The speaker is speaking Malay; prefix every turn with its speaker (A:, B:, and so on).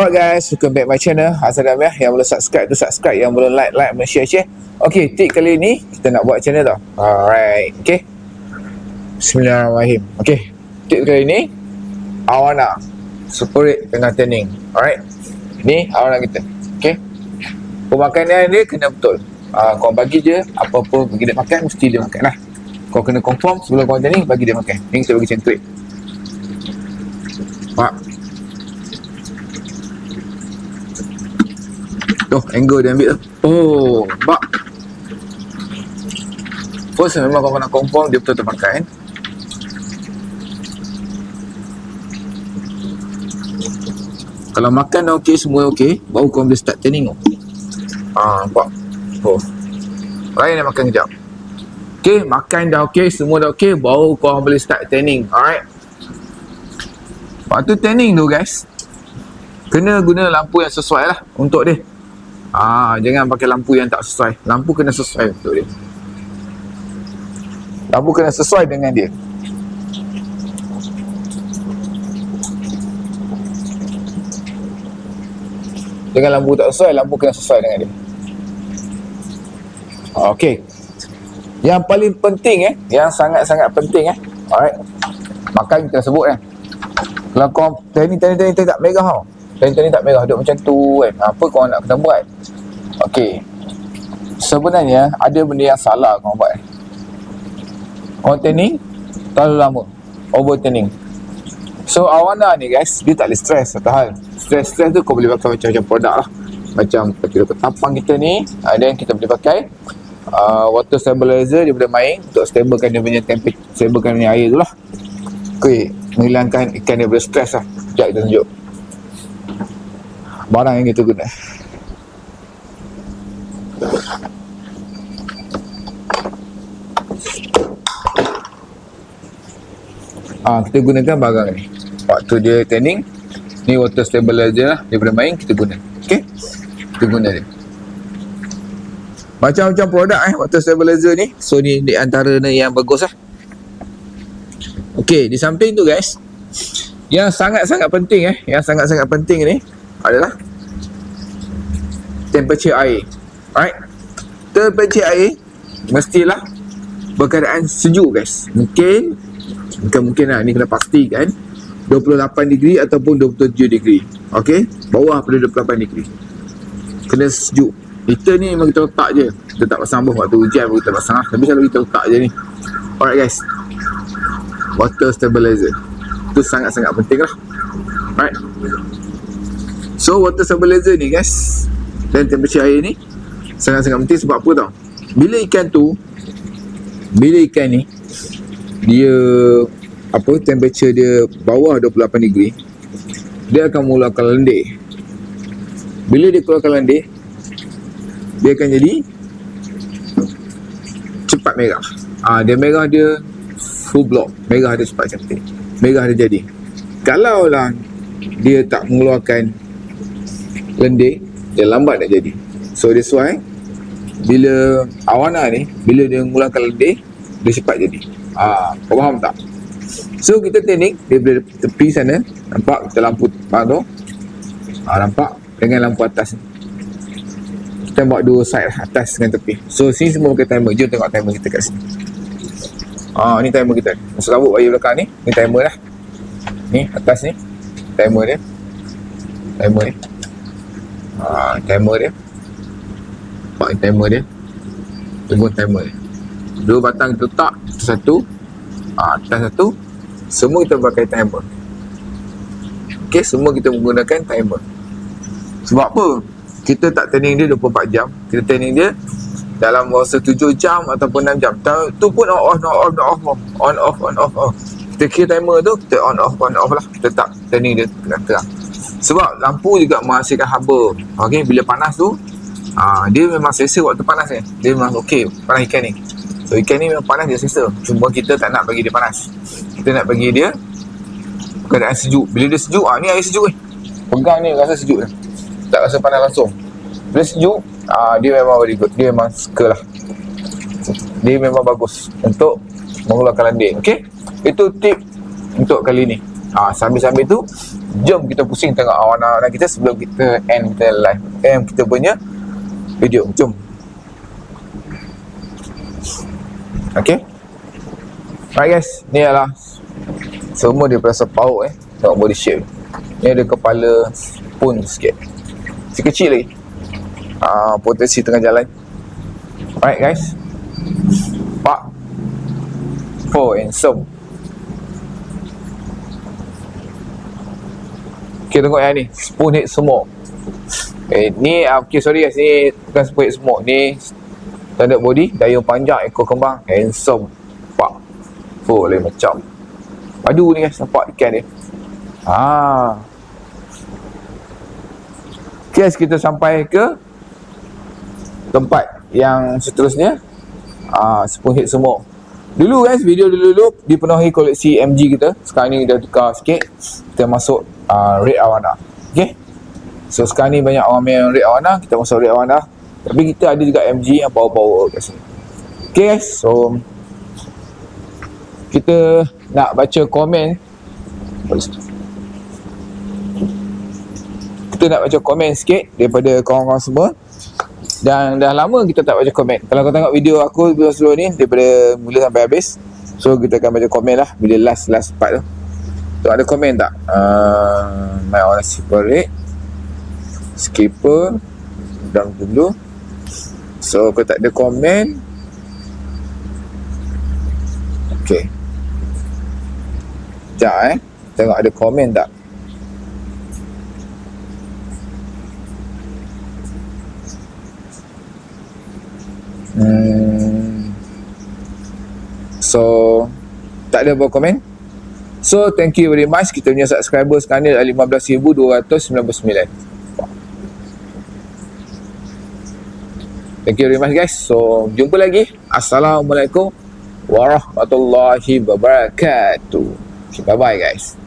A: Alright guys, welcome back my channel. Assalamualaikum ya. Yang belum subscribe tu subscribe, yang belum like belum share. Okey, tip kali ni kita nak buat macam mana tau. Alright, okey. Bismillahirrahmanirrahim. Okey, tip kali ni awana separate tengah tanning. Alright. Ni awana kita. Okey. Pemakanan dia kena betul. Kau bagi je apa-apa bagi dia makan, mesti dia makan lah. Kau kena confirm sebelum kau tanning bagi dia makan. Ni kita bagi centric. Angle dia ambil tu. Nampak? First memang kau nak confirm dia betul-betul makan. Kalau makan dah okey, semua okey, baru kau boleh start tanning tu. Nampak? Ryan dah makan kejap. Okey, makan dah okey, semua dah okey, baru kau boleh start tanning. Alright. Waktu tanning tu guys, kena guna lampu yang sesuai lah untuk dia. Jangan pakai lampu yang tak sesuai. Lampu kena sesuai untuk dia. Lampu kena sesuai dengan dia. Dengan lampu tak sesuai, lampu kena sesuai dengan dia. Okey. Yang paling penting yang sangat-sangat penting alright. Makan kita sebut kalau kau tanning tak megah tau. Tanning tak merah, duduk macam tu kan. Apa kau nak kena buat? Okey. Sebenarnya ada benda yang salah kau buat. Kau tanning terlalu lama, over tanning. So awana ni guys, dia tak boleh stress satu hal. Stress tu kau boleh pakai macam-macam produk lah. Macam tapang kita ni, dan kita boleh pakai water stabilizer daripada main untuk stablekan dia punya temperature, stablekan dia punya air tu lah. Okey, menghilangkan ikan daripada stress lah. Sekejap kita tunjuk barang yang kita guna. Kita gunakan barang ni waktu dia tanning. Ni water stabilizer lah daripada main, kita guna. Okey, kita guna dia macam-macam produk water stabilizer ni. So ni di antara ni yang bagus lah. Okey, di samping tu guys, yang sangat-sangat penting yang sangat-sangat penting ni adalah temperature air. Alright. Temperature air mestilah berkeadaan sejuk guys. Mungkin lah, ni kena pastikan 28 degree ataupun 27 degree. Okey, bawah pada 28 degree. Kena sejuk. Heater ni memang kita letak je. Kita tak pasang apa waktu hujan baru kita pasang. Tapi selalu kita letak je ni. Alright guys. Water stabilizer. Itu sangat-sangat penting lah. Alright. So water stabilizer ni guys, dan temperature air ni sangat-sangat penting. Sebab apa tau? Bila ikan ni dia temperature dia bawah 28 degree, dia akan mengeluarkan lendir. Bila dia keluarkan lendir, dia akan jadi cepat merah. Dia merah, dia full block. Merah dia cepat cantik. Merah dia jadi. Kalau lah dia tak mengeluarkan lendir, dia lambat nak jadi. So that's why bila awana ni, bila dia mengeluarkan lendir, dia cepat jadi. Kau faham tak? So kita tanning daripada tepi sana. Nampak kita lampu depan tu, nampak dengan lampu atas ni. Kita buat dua side, atas dengan tepi. So sini semua pakai timer. Jom tengok timer kita kat sini. Ni timer kita. Masuk rambut bayi belakang ni. Ni timer lah. Ni atas ni timer dia. Timer ni. Timer dia. Nampak timer dia. Tunggu timer dia. Dua batang kita letak. Satu, atas satu. Semua kita pakai timer. Okey, semua kita menggunakan timer. Sebab apa? Kita tak tanning dia 24 jam. Kita tanning dia dalam masa 7 jam ataupun 6 jam. Tu pun on off. Kita kira timer tu, kita on off lah. Kita tak tanning dia terang. Sebab lampu juga menghasilkan haba. Okey, bila panas tu, dia memang selesa waktu panas ni. Dia memang okey, panas ikan ni. So ikan ni memang panas, dia selesa. Cuma kita tak nak bagi dia panas. Kita nak bagi dia keadaan sejuk. Bila dia sejuk, ni air sejuk ni. Pegang ni rasa sejuk ni. Tak rasa panas langsung. Bila sejuk, dia memang very good. Dia memang suka lah. Dia memang bagus untuk mengeluarkan lendir. Okey, itu tip untuk kali ni. Sambil-sambil tu Jom kita pusing tengok awana-awana kita sebelum kita end kita punya video. Jom. Okay. Alright guys, ni adalah semua dia berasa pauk tengok body shape. Ni ada kepala spoon sikit, si kecil lagi. Potensi tengah jalan. Alright guys, Pak 4 handsome. Okay, tengok yang ni, spoon head smoke. Ni okay, sorry guys, ni bukan spoon head smoke. Ni standard body, dayung panjang, ekor kembang, handsome. Pak 4 lain macam. Padu ni guys, nampak ikan dia. Okay guys, kita sampai ke tempat yang seterusnya. Spoon head smoke. Dulu guys, video dulu dipenuhi koleksi MG kita. Sekarang ni dah tukar sikit, kita masuk red awana. Okay, so sekarang ni banyak orang main red awana, kita masuk red awana. Tapi kita ada juga MG yang power-power kat sini. Okay guys, so kita nak baca komen. Kita nak baca komen sikit daripada kawan-kawan semua. Dan dah lama kita tak baca komen. Kalau kau tengok video aku sebelum ni, daripada mula sampai habis, so kita akan baca komen lah bila last part tu. So ada komen tak? My orang separate skipper dan dulu. So kalau tak ada komen, okay, sekejap tengok ada komen tak. So tak ada komen. So thank you very much. Kita punya subscriber sekarang ni adalah 15,299. Thank you very much guys. So jumpa lagi. Assalamualaikum warahmatullahi wabarakatuh. Okay, bye bye guys.